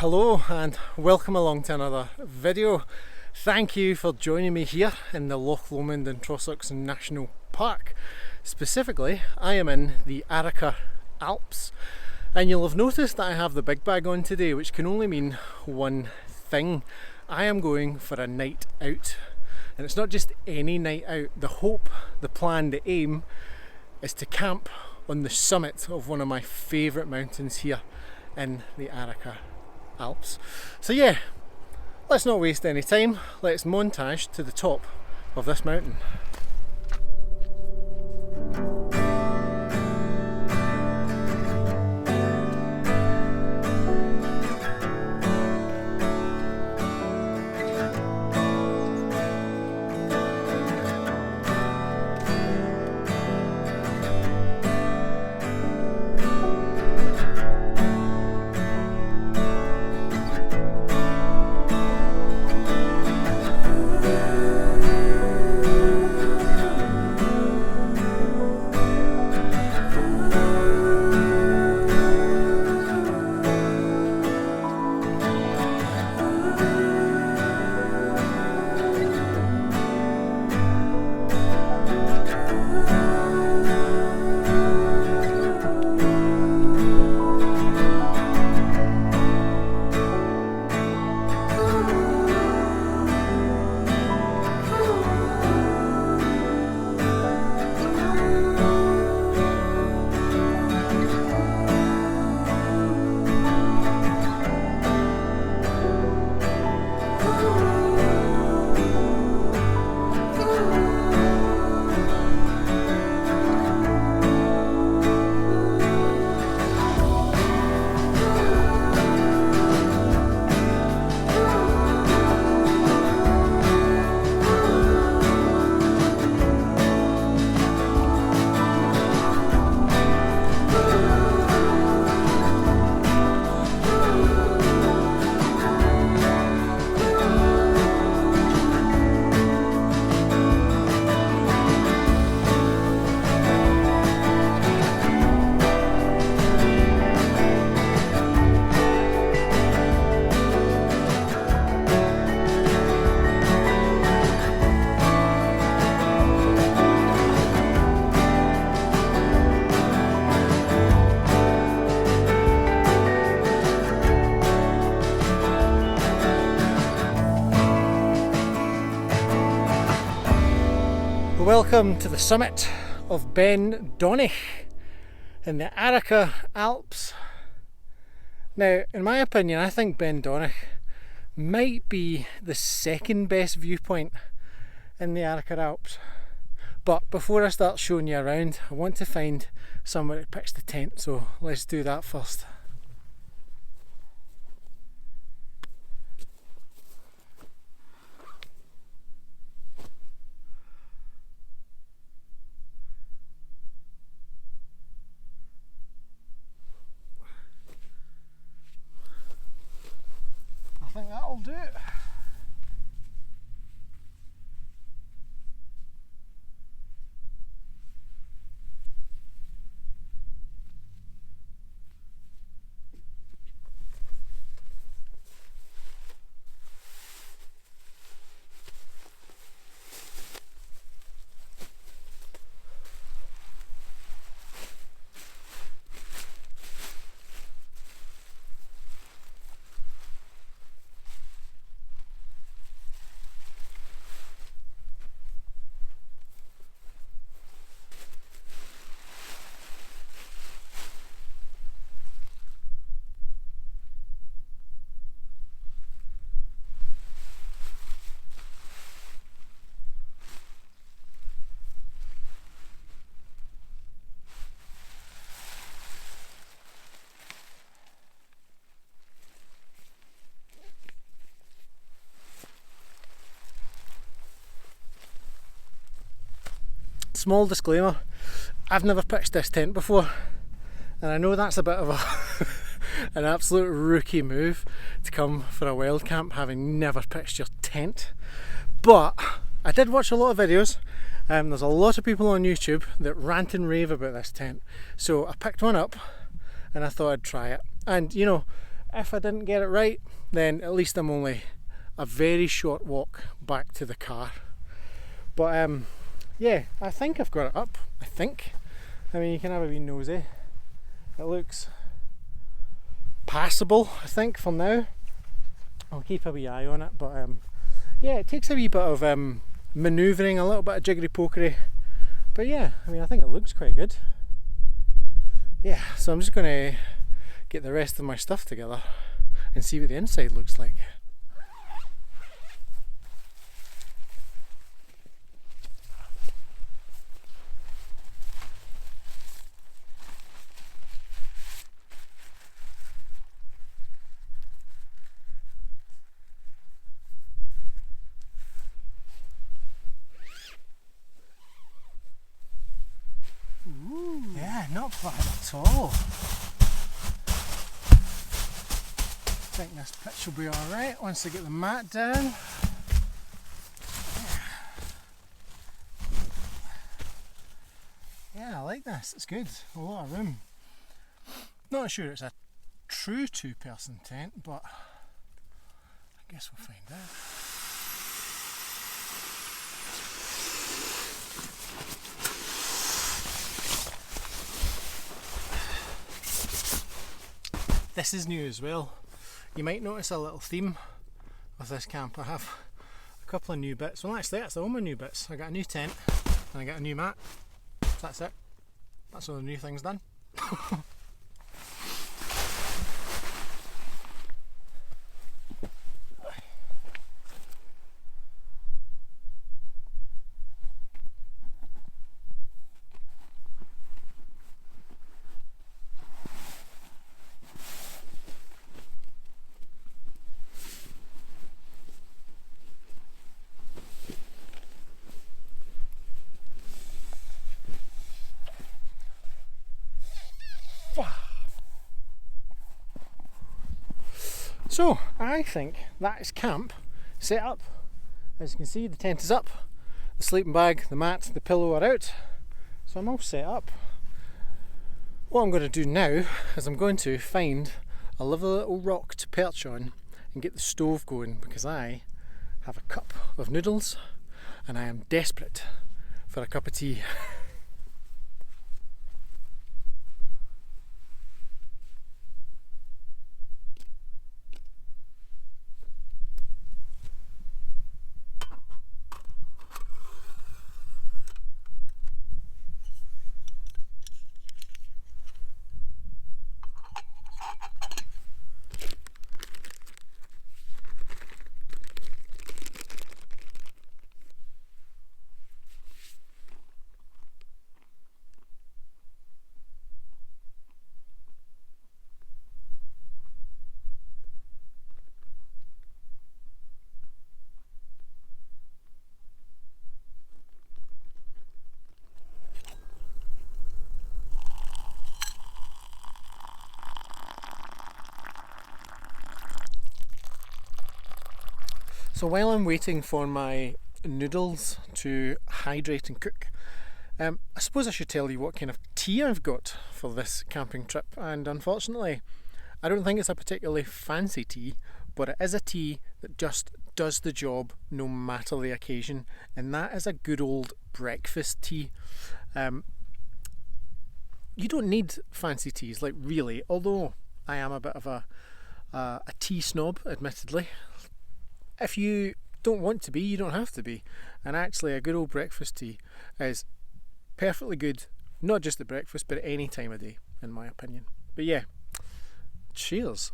Hello and welcome along to another video. Thank you for joining me here in the Loch Lomond and Trossachs National Park. Specifically, I am in the AUROA Alps, and you'll have noticed that I have the big bag on today, which can only mean one thing. I am going for a night out, and it's not just any night out. The hope, the plan, the aim is to camp on the summit of one of my favourite mountains here in the AUROA Alps. So yeah, let's not waste any time. Let's montage to the top of this mountain. Welcome to the summit of Ben Donich in the AUROA Alps. Now, in my opinion, I think Ben Donich might be the second best viewpoint in the AUROA Alps. But before I start showing you around, I want to find somewhere to pitch the tent, so let's do that first. I think that'll do it. Small disclaimer, I've never pitched this tent before, and I know that's a bit of an absolute rookie move to come for a wild camp having never pitched your tent. But I did watch a lot of videos. There's a lot of people on YouTube that rant and rave about this tent, so I picked one up and I thought I'd try it. And you know, If I didn't get it right, then at least I'm only a very short walk back to the car. But yeah, I think I've got it up. I mean, you can have a wee nosy. It looks passable, I think, for now. I'll keep a wee eye on it, but yeah, it takes a wee bit of manoeuvring, a little bit of jiggery pokery. But yeah, I mean, I think it looks quite good. Yeah, so I'm just going to get the rest of my stuff together and see what the inside looks like. Ooh. Yeah, not bad at all. I think this pitch will be alright once I get the mat down. Yeah, I like this, it's good, a lot of room. Not sure it's a true two-person tent, but I guess we'll find out. This is new as well. You might notice a little theme with this camp. I have a couple of new bits. Well, actually, that's all my new bits. I got a new tent and I got a new mat. So that's it. That's all the new things done. So I think that is camp set up. As you can see, the tent is up, the sleeping bag, the mat, the pillow are out, so I'm all set up. What I'm going to do now is I'm going to find a lovely little rock to perch on and get the stove going, because I have a cup of noodles and I am desperate for a cup of tea. So while I'm waiting for my noodles to hydrate and cook, I suppose I should tell you what kind of tea I've got for this camping trip. And unfortunately, I don't think it's a particularly fancy tea, but it is a tea that just does the job no matter the occasion, and that is a good old breakfast tea. You don't need fancy teas, like really, although I am a bit of a tea snob, admittedly. If you don't want to be, you don't have to be. And actually a good old breakfast tea is perfectly good, not just at breakfast, but at any time of day, in my opinion. But yeah, cheers.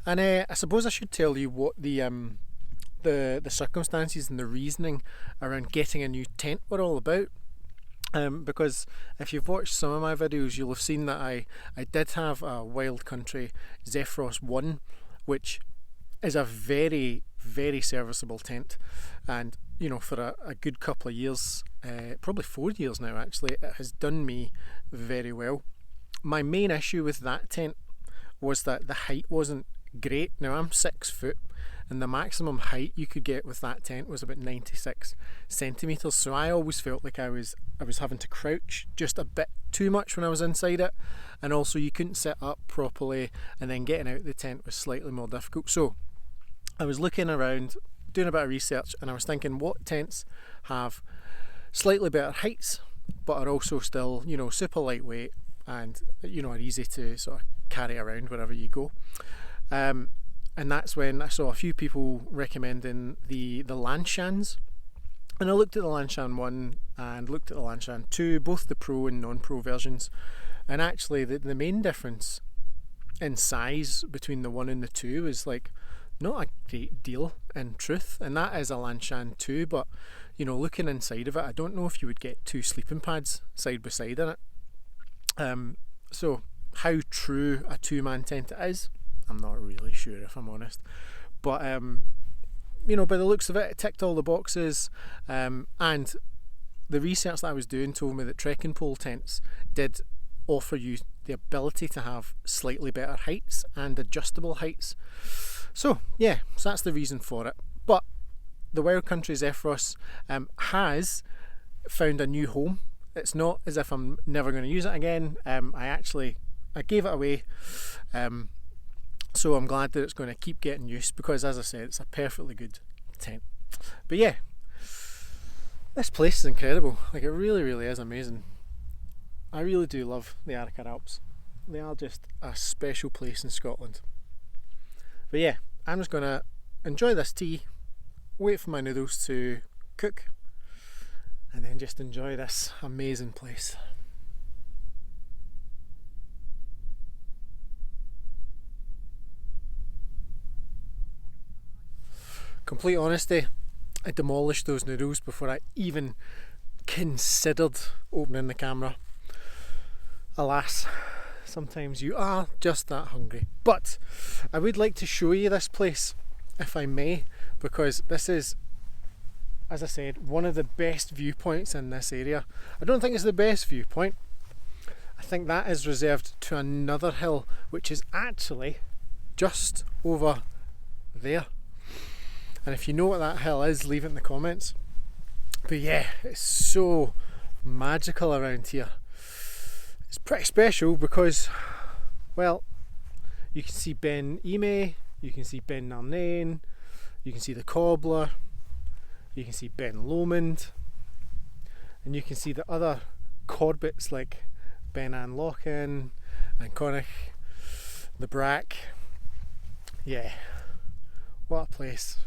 And I suppose I should tell you what the circumstances and the reasoning around getting a new tent were all about. Because if you've watched some of my videos, you'll have seen that I did have a Wild Country Zephyros 1, which is a very, very serviceable tent, and you know, for a good couple of years, probably 4 years now actually, it has done me very well. My main issue with that tent was that the height wasn't great. Now I'm 6 foot, and the maximum height you could get with that tent was about 96 centimetres, so I always felt like I was having to crouch just a bit too much when I was inside it, and also you couldn't sit up properly, and then getting out of the tent was slightly more difficult. So I was looking around, doing a bit of research, and I was thinking what tents have slightly better heights but are also still, you know, super lightweight and, you know, are easy to sort of carry around wherever you go. And that's when I saw a few people recommending the Lanshans, and I looked at the Lanshan 1 and looked at the Lanshan 2, both the pro and non-pro versions, and actually the main difference in size between the 1 and the 2 is like not a great deal in truth, and that is a Lanshan 2, but you know, looking inside of it, I don't know if you would get 2 sleeping pads side by side in it. So how true a 2-man tent it is, I'm not really sure, if I'm honest, but you know, by the looks of it, it ticked all the boxes, and the research that I was doing told me that trekking pole tents did offer you the ability to have slightly better heights and adjustable heights. So yeah, so that's the reason for it. But the Wild Country Zephyros has found a new home. It's not as if I'm never going to use it again. I gave it away, so I'm glad that it's going to keep getting used, because as I said, it's a perfectly good tent. But yeah, this place is incredible. Like, it really, really is amazing. I really do love the Arrochar Alps. They are just a special place in Scotland. But yeah, I'm just going to enjoy this tea, wait for my noodles to cook, and then just enjoy this amazing place. Complete honesty, I demolished those noodles before I even considered opening the camera. Alas, sometimes you are just that hungry. But I would like to show you this place, if I may, because this is, as I said, one of the best viewpoints in this area. I don't think it's the best viewpoint. I think that is reserved to another hill, which is actually just over there. And if you know what that hill is, leave it in the comments. But yeah, it's so magical around here. It's pretty special because, well, you can see Ben Ime, you can see Ben Narnain, you can see the Cobbler, you can see Ben Lomond, and you can see the other Corbets like Ben Anlochan and Connacht, the Brack. Yeah, what a place.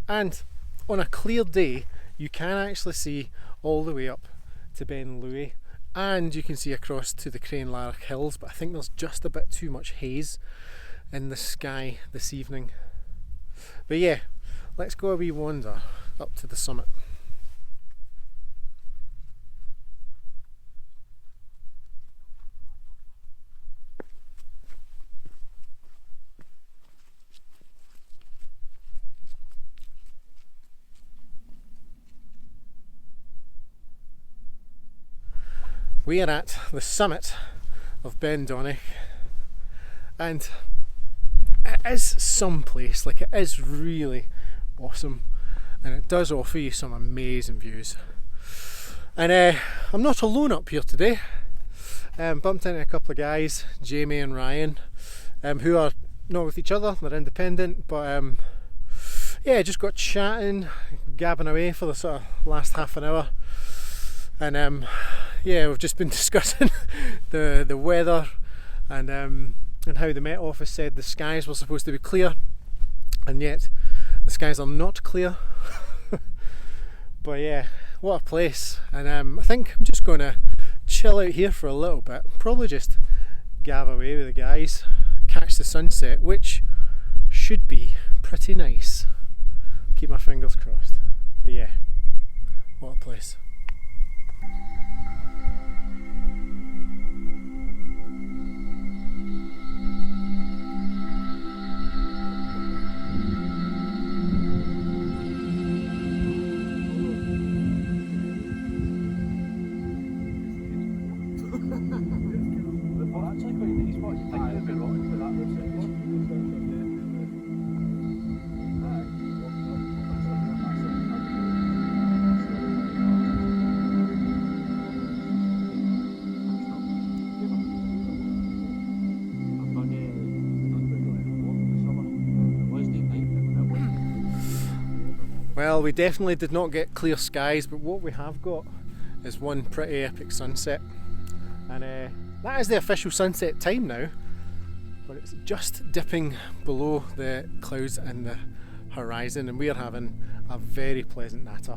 And on a clear day, you can actually see all the way up to Ben Louis, and you can see across to the Crane Larach Hills, but I think there's just a bit too much haze in the sky this evening. But yeah, let's go a wee wander up to the summit. We are at the summit of Ben Donich, and it is some place, like, it is really awesome, and it does offer you some amazing views. And I'm not alone up here today. Bumped into a couple of guys, Jamie and Ryan, who are not with each other, they're independent, but yeah, just got chatting, gabbing away for the sort of last half an hour, and yeah, we've just been discussing the weather and how the Met Office said the skies were supposed to be clear, and yet the skies are not clear. But yeah, what a place. And I think I'm just going to chill out here for a little bit, probably just gab away with the guys, catch the sunset, which should be pretty nice. Keep my fingers crossed. But yeah, what a place. Well, we definitely did not get clear skies, but what we have got is one pretty epic sunset. And that is the official sunset time now, but it's just dipping below the clouds and the horizon, and we are having a very pleasant natter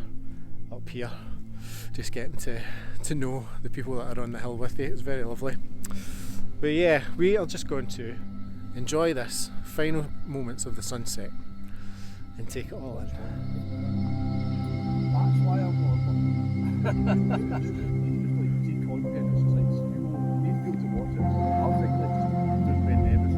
up here. Just getting to know the people that are on the hill with you. It's very lovely. But yeah, we are just going to enjoy this final moments of the sunset and take it all in. That's why I'm not. See content, it's just like need people to watch it. I was like just being nervous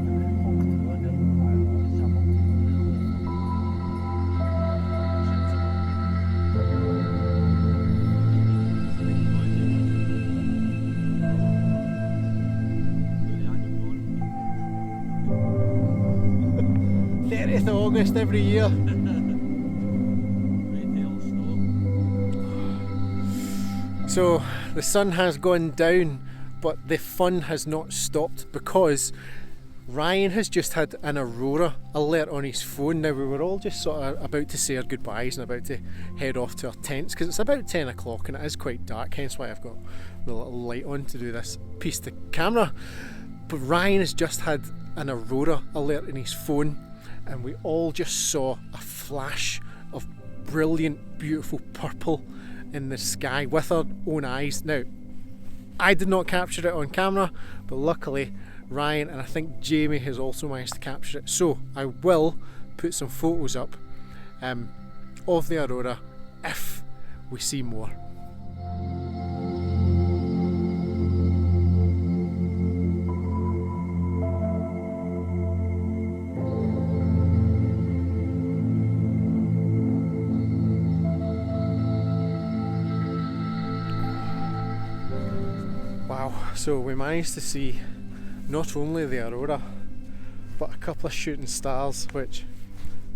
and August every year. So the sun has gone down, but the fun has not stopped because Ryan has just had an Aurora alert on his phone. Now we were all just sort of about to say our goodbyes and about to head off to our tents because it's about 10 o'clock and it is quite dark, hence why I've got the little light on to do this piece to camera. But Ryan has just had an Aurora alert in his phone, and we all just saw a flash of brilliant, beautiful purple in the sky with our own eyes. Now, I did not capture it on camera, but luckily Ryan and I think Jamie has also managed to capture it. So I will put some photos up of the Aurora if we see more. Wow, so we managed to see not only the Aurora but a couple of shooting stars, which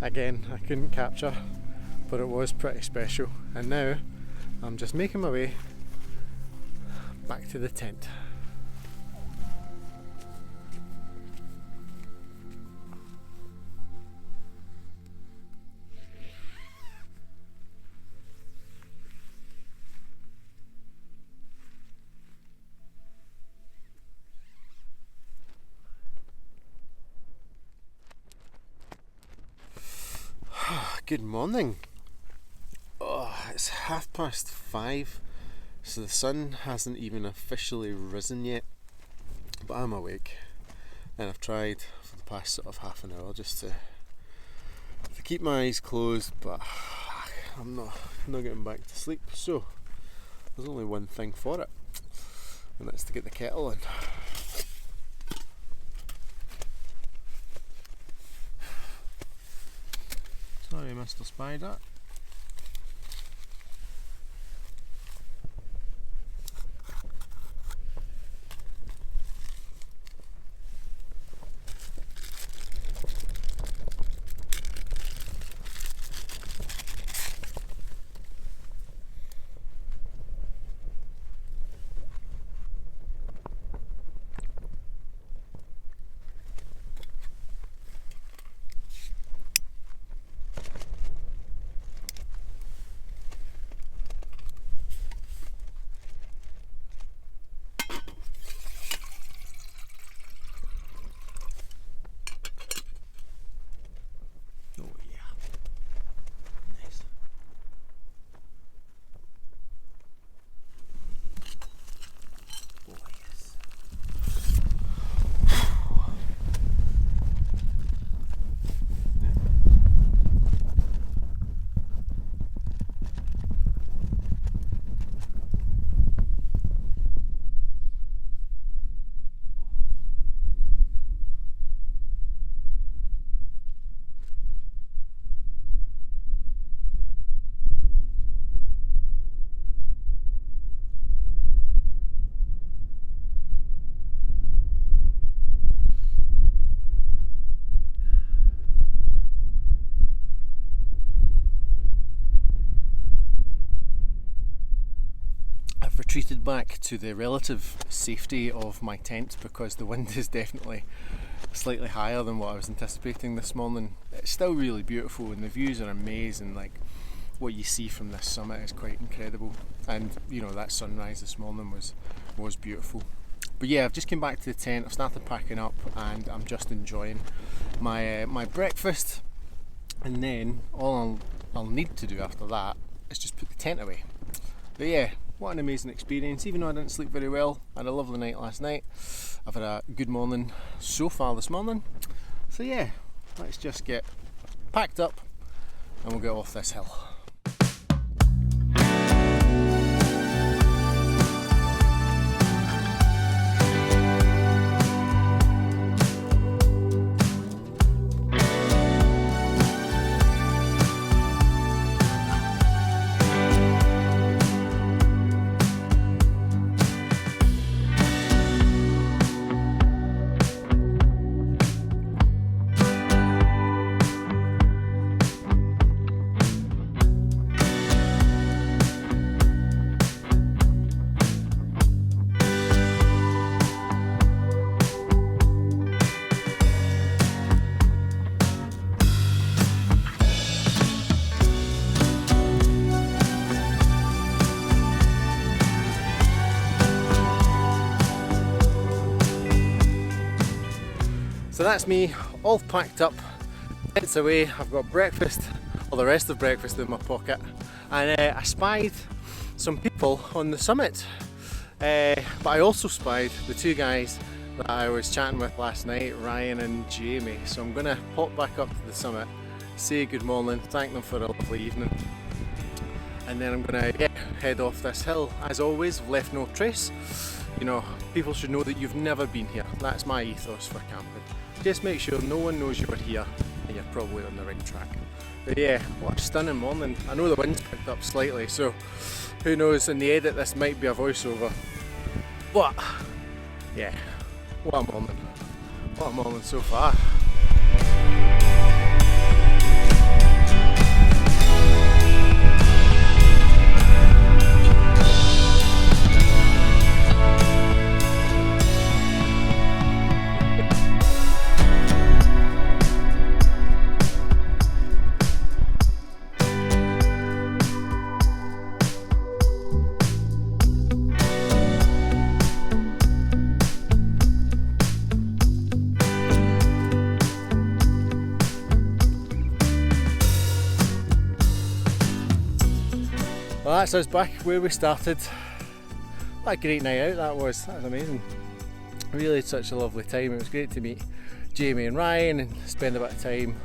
again I couldn't capture, but it was pretty special. And now I'm just making my way back to the tent. Good morning. Oh, it's 5:30, so the sun hasn't even officially risen yet, but I'm awake and I've tried for the past sort of half an hour just to keep my eyes closed, but I'm not getting back to sleep. So there's only one thing for it, and that's to get the kettle in. Sorry, Mr. Spider. Retreated back to the relative safety of my tent because the wind is definitely slightly higher than what I was anticipating this morning. It's still really beautiful and the views are amazing. Like, what you see from this summit is quite incredible, and you know, that sunrise this morning was beautiful. But yeah, I've just came back to the tent, I've started packing up, and I'm just enjoying my my breakfast, and then all I'll need to do after that is just put the tent away. But yeah, what an amazing experience. Even though I didn't sleep very well, I had a lovely night last night, I've had a good morning so far this morning. So yeah, let's just get packed up and we'll get off this hill. So that's me all packed up, it's away. I've got breakfast, or the rest of breakfast in my pocket, and I spied some people on the summit, but I also spied the two guys that I was chatting with last night, Ryan and Jamie. So I'm going to pop back up to the summit, say good morning, thank them for a lovely evening, and then I'm going to head off this hill. As always, I've left no trace. You know, people should know that you've never been here. That's my ethos for camping. Just make sure no one knows you're here and you're probably on the right track. But yeah, what a stunning morning. I know the wind's picked up slightly, so who knows, in the edit this might be a voiceover. But yeah, what a morning. What a morning so far. Well, that's us back where we started. What a great night out that was. That was amazing. Really had such a lovely time. It was great to meet Jamie and Ryan and spend a bit of time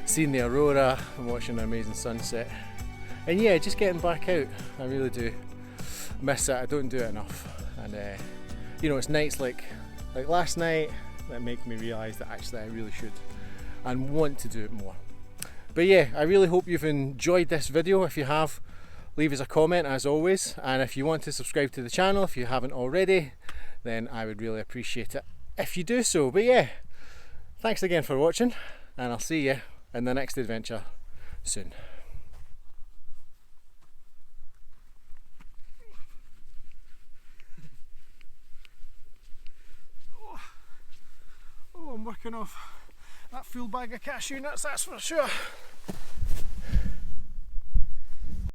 seeing the Aurora and watching an amazing sunset. And yeah, just getting back out. I really do miss it. I don't do it enough. And you know, it's nights like last night that make me realise that actually I really should and want to do it more. But yeah, I really hope you've enjoyed this video. If you have, leave us a comment as always, and if you want to subscribe to the channel if you haven't already, then I would really appreciate it if you do so. But yeah, thanks again for watching, and I'll see you in the next adventure soon. Oh, I'm working off that full bag of cashew nuts, that's for sure.